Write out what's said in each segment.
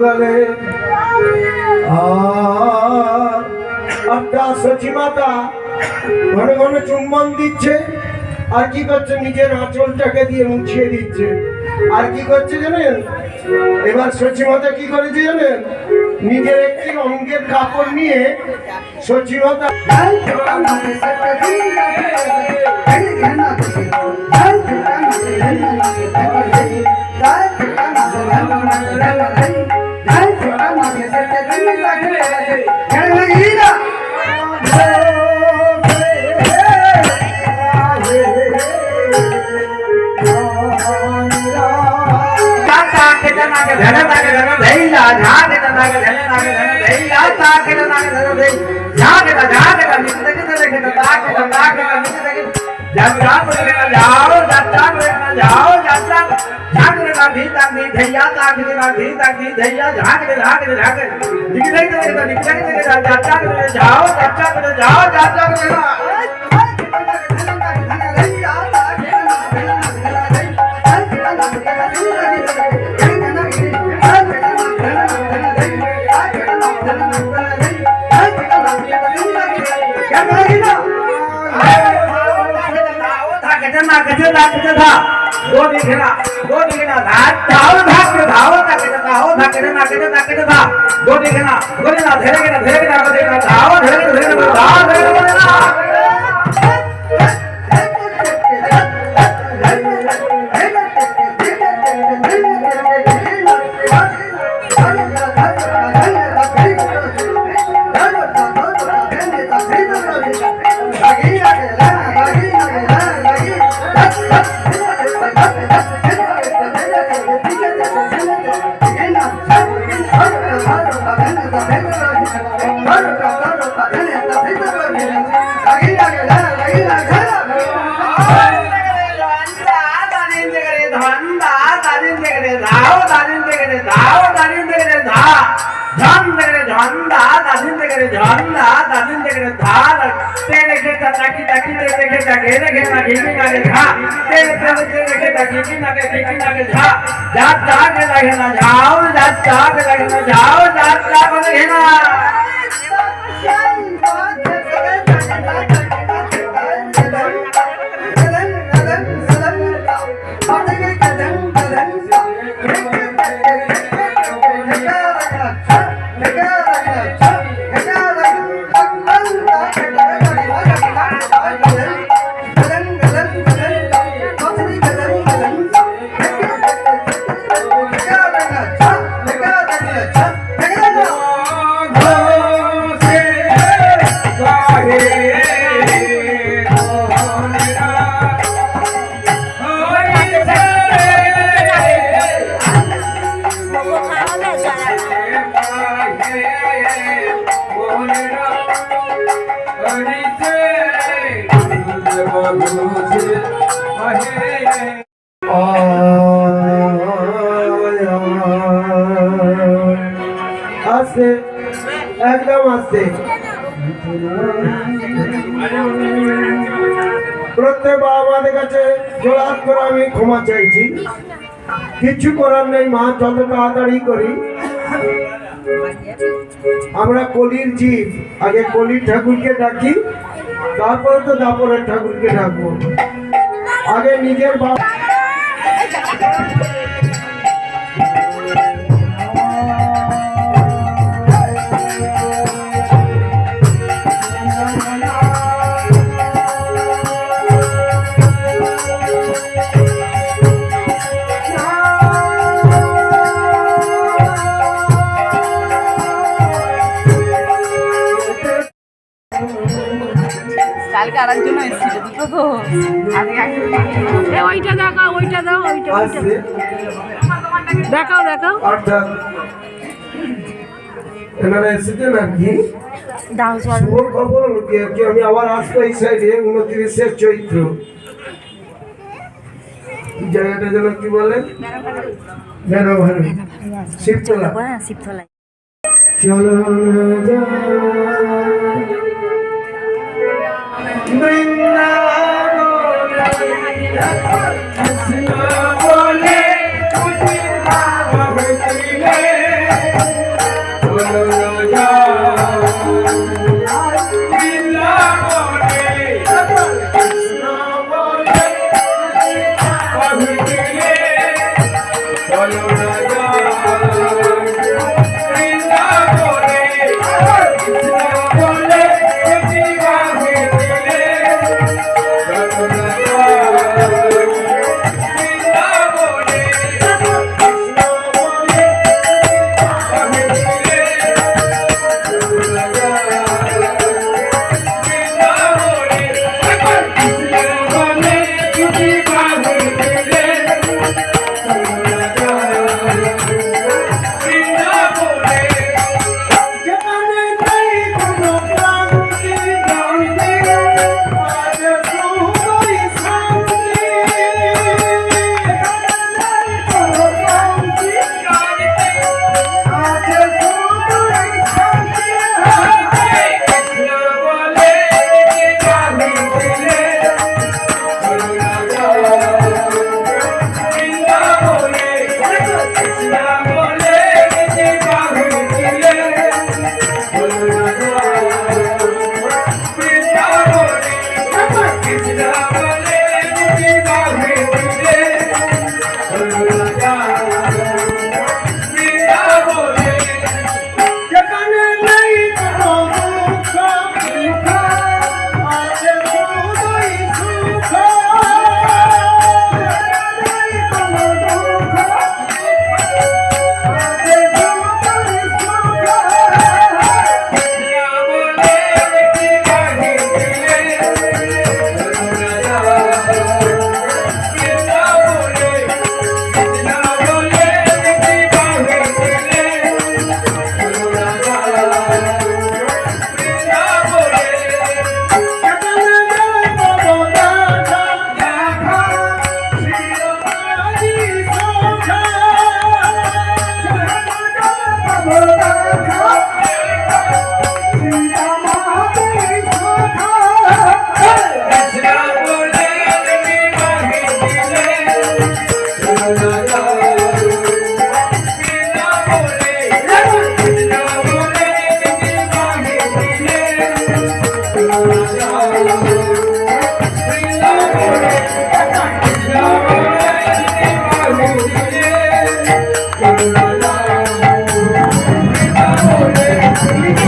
গলে আর সচিমাতা ঘন ঘন চুম্বন দিচ্ছে আর কি করছে নিজের আঁচলটাকে দিয়ে মুছিয়ে দিচ্ছে আর কি করছে জানেন এবার সচিমাতা কি করেছে জানেন নিজের একটি অঙ্গের কাপড় নিয়ে সচিমাতা আস্তে একদম আস্তে প্রত্যেক বাবাদের কাছে জোড়াত করে আমি ক্ষমা চাইছি কিছু করার নেই মা যত তাড়াতাড়ি করি আমরা কলির জীব আগে কলির ঠাকুরকে ডাকি তারপরে তো দাপরের ঠাকুরকে ডাকবো আগে নিজের বাবা কালকে আরেকজন এসেছিল দুটো তো ওইটা দেখাও ওইটা দাও ওইটা দেখাও দেখাও এনারা এসেছেন আর কি দাও চল শুভ খবর হলো কি আর কি আমি আবার আসবো এই সাইডে 29 চৈত্র এই জায়গাটা যেন কি বলে বেনাভারি শিবতলা শিবতলায় চলো না যাই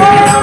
Oh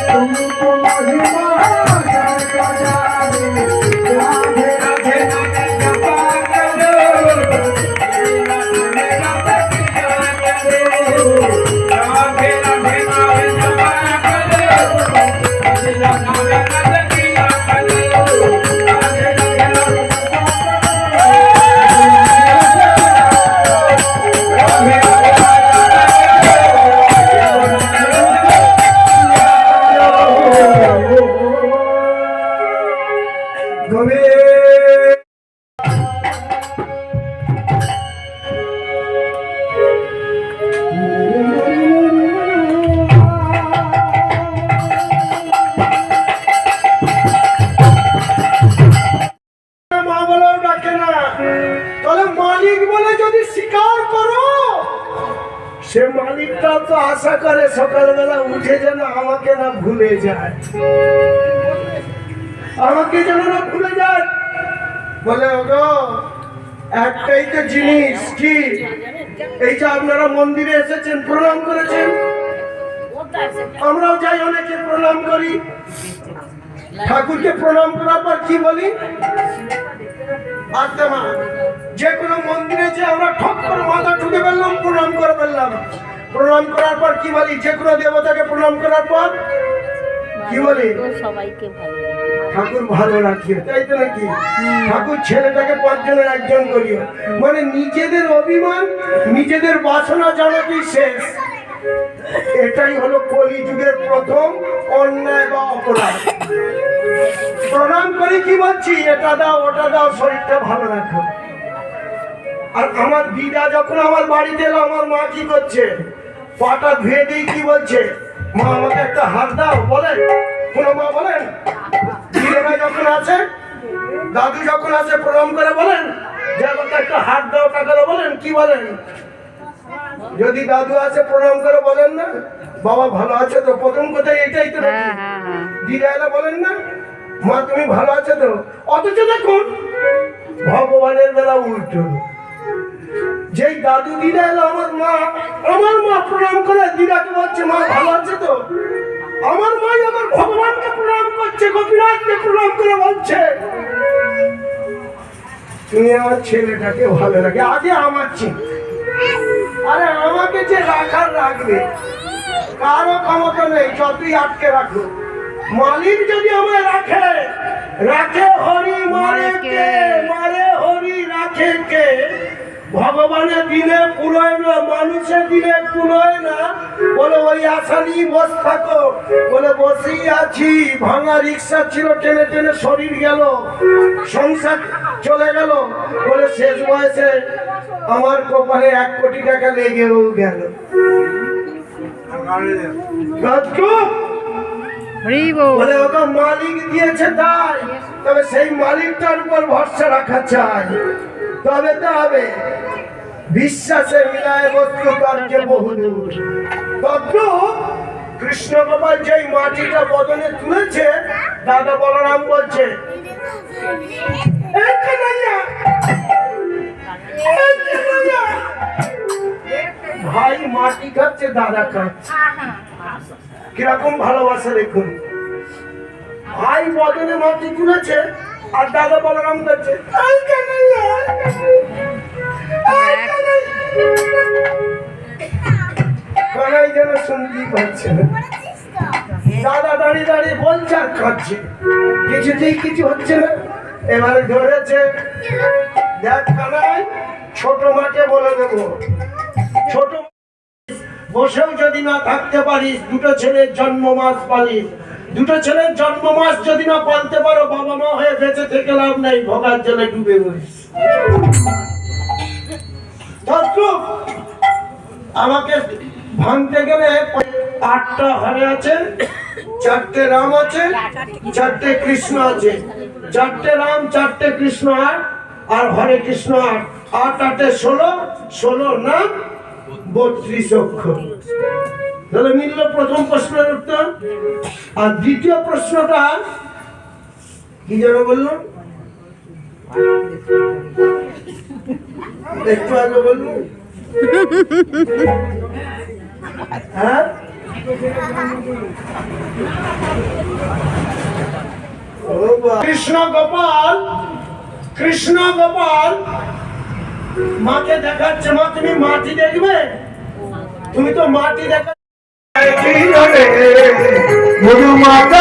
तुमको महिमा जग जाने, राधे राधे नामे जपा करो, राधे राधे नामे जपा करो, राधे राधे नामे किया करो, राधे राधे नामे মা বলেও ডাকে না, তাহলে মালিক বলে যদি স্বীকার করো, সে মালিকটা তো আশা করে সকালবেলা উঠে যেন আমাকে না ভুলে যায়, আমাকে যেন না ভুলে যায়। বলে ওগো একটাই তো জিনিস, কি এই যে আপনারা মন্দিরে এসেছেন, প্রণাম করেছেন, আমরাও যাই, অনেকে প্রণাম করি। ঠাকুরকে প্রণাম করার পর কি বলি? আচ্ছা মা, যে কোনো মন্দিরে যে আমরা ঠক করে মাথা ঠুকে ফেললাম, প্রণাম করে ফেললাম, প্রণাম করার পর কি বলি? যে কোনো দেবতাকে প্রণাম করার পর কি বলি? সবাইকে ভালো ঠাকুর ভালো রাখিও, তাই তো নাকি? ঠাকুর ছেলেটাকে 5 জনের 1 জন করিও, মানে নিজেদের অভিমান, নিজেদের বাসনা জানাতেই শেষ। এটাই হলো কলিযুগের প্রথম অন্যায় বা অপরাধ। প্রণাম করে কি বলছি? এটা দাও, ওটা দাও, শরীরটা ভালো রাখো। আর আমার দিদা যখন আমার বাড়িতে এলো, আমার মা কি করছে? পাটা ধুয়ে দিয়ে কি বলছে? মা আমাকে একটা হাত দাও, বলেন কোনো মা বলেন? দিদিরা যখন আছে, দাদু যখন আছে, প্রণাম করে বলেন যে আমাকে একটা হাত দাও, টাকা দাও, বলেন কি বলেন? যদি দাদু আছে প্রণাম করে বলেন না বাবা ভালো আছে তো? প্রথম কথা এটাই তো। দিদা এলে বলেন না মা তুমি ভালো আছো তো? অথচ দেখুন ভগবানের বেলা উল্টো, যেই দাদু দিদা এলো, আমার মা প্রণাম করে দিদাকে বলছে মা ভালো আছে তো? আমার মাই আমার ভগবানকে প্রণাম করছে, গোপীনাথকে প্রণাম করে বলছে তুমি আমার ছেলেটাকে ভালো রাখে। আগে আমার চিন্তা, আরে আমাকে যে রাখার রাখবে, কারো ক্ষমতা নেই, যতই আটকে রাখো। মালিক যদি আমায় রাখে, রাখে হরি, মারে কে? মারে হরি, রাখে কে? ভগবানের দিনে কুলোয় না, মানুষের দিনে কুলোয় না। বলে ওই আশা নিয়ে বস থাকো, বলে বসেই আছি। ভাঙা রিক্সা ছিল, টেনে টেনে শরীর গেল, সংসার চলে গেল। বলে শেষ বয়সে আমার কপালে 1 কোটি টাকা লেগেও গেল। বলে ওকে মালিক দিয়েছে তাই, তবে সেই মালিকটার উপর ভরসা রাখা চাই, তবে তো হবে। বিশ্বাসে মিলায় বস্তু কার্যে বহুদূর। তদ্রূপ কৃষ্ণ গোপাল যেই মাটিটা বদনে তুলেছে, দাদা বলরাম বলছে ভাই মাটি খাচ্ছে, দাদা খাচ্ছে, কিরকম ভালোবাসা দেখুন। ভাই বদনে মাটি তুলেছে আর দাদা বলরাম করছে কানাই যেন শুনতেই পাচ্ছে না। দাদা দাঁড়িয়ে দাঁড়িয়ে বলছে আর খাচ্ছে, কিছুতেই কিছু হচ্ছে না। এবারে ধরেছে, দেখ কানাই ছোট মাকে বলে দেবো, ছোট বসেও যদি না থাকতে পারিস, 2টো ছেলের জন্ম মাস পালিস, 2টো ছেলের জন্ম মাস যদি না পালতে পারো, বাবা মা হয়ে বেঁচে থেকে লাভ নাই, ভোগার জলে ডুবে বলিস। আমাকে ভাঙতে গেলে 8টা হরে আছে, 4টে রাম আছে, 4টে কৃষ্ণ আছে। 4টে রাম, 4টে কৃষ্ণ, 8 আর হরে কৃষ্ণ 8, 8 8 16, 16 নাম 32 অক্ষর। তাহলে মিলল প্রথম প্রশ্নের উত্তর। আর দ্বিতীয় প্রশ্নটা কি যেন বললো, একটু আগে বললো, হ্যাঁ কৃষ্ণ গোপাল, কৃষ্ণ গোপাল মাকে দেখাচ্ছে, মা তুমি মাটি দেখবে, তুমি তো মাটি দেখা মধু মাতা